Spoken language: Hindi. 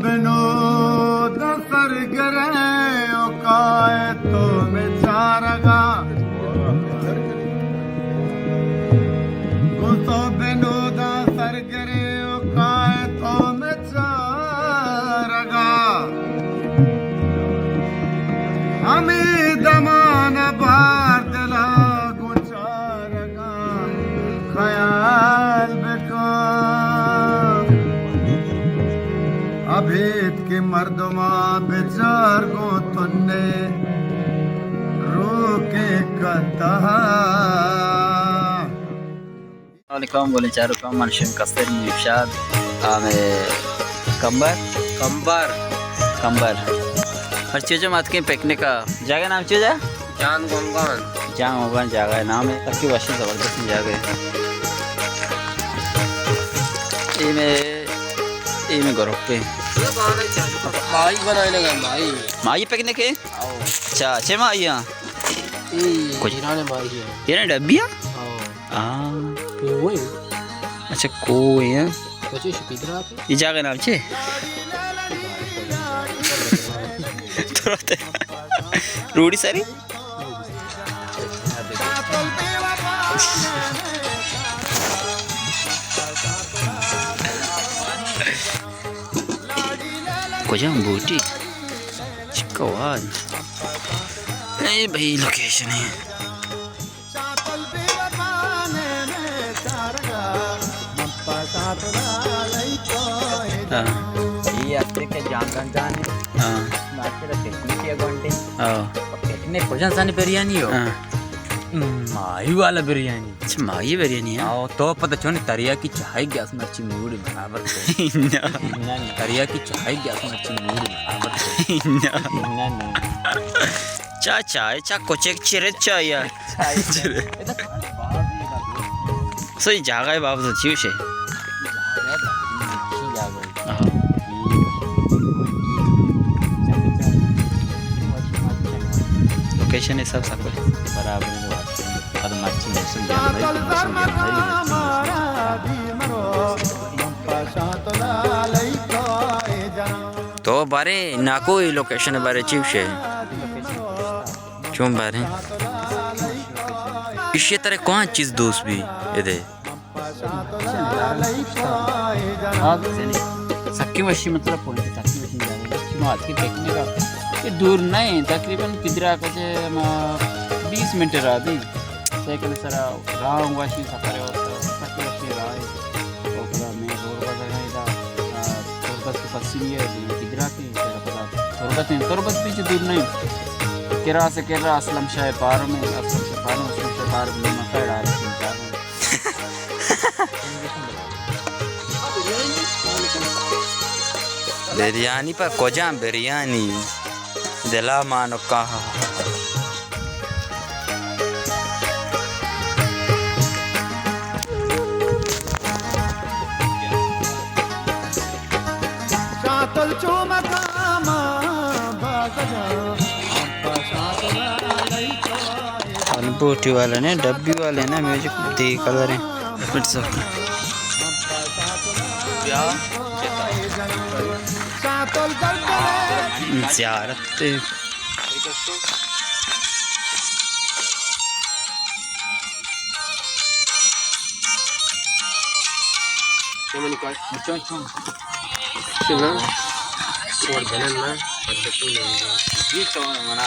बिनोद सरगरे ओकाए तो में चारगा गुसो बिनोद सरगरे ओकाए तो में चारगा हमें दमान बार दिला गुचारगा ख्याल बेका अभेद के मर्दमा बेजार को तुन्ने रोके कहा वालेकुम बोले चारों का मनशम कस्तर निशाद आमे कंबर हर चीज़ मात के पिकनिक का जगह नाम चीज़ है जान गोंगन जगह है नाम है तक वशी ज़बरदस्त जगह है में ग्रुप पे माई बनाने लगा माई पिकनिक है अच्छा अच्छे माई यहाँ कुछ इन्होंने माई है ये ना डब्बिया अच्छा कोई है ये जगह नाम छे रूढ़ी सारी कुछ हम बूटी चिकवान नहीं भाई लोकेशन है ये अपने के जान जाने हाँ नाचरा पिकनिक या घंटे हाँ पिकनिक भोजन सानी बिरयानी हो माई वाला बिरयानी अच्छा माई बिरयानी है आओ तो पता चोने तरिया की चाय गैस मर्ची मूड बराबर ना तरिया की चाय गैस मर्ची मूड बराबर ना चाय कोचे चिरे चाय या सो ये जगह है बाबू तो चीज़ है लोकेशन है सब कुछ बराबर है और मच्छी में सुन तो बारे ना कोई लोकेशन बारे चीज़ है क्यों बारे इसी तरह कौन चीज़ दोस्त भी इधर सक्की मच्छी मतलब पुलिस सक्की मच्छी जाने मात की पिकनिक का ये दूर नहीं तकरीबन किधरा का 20 मिनट राधी साइकिल सरा गांव वाशी सफर होता सक्की मच्छी राय ओकरा में रोड बाजार इधर तुरबत के पश्चिमी है किधरा के पता तुरबत बीच दूर नहीं केरा से केरा असलम शाह पार में मक्का डाल बिरयानी पर कोजा बिरयानी दिला मानो कहा बूटी वाले ने डब्बी वाले ना म्यूजिक दी कलर है ज़ियारत मना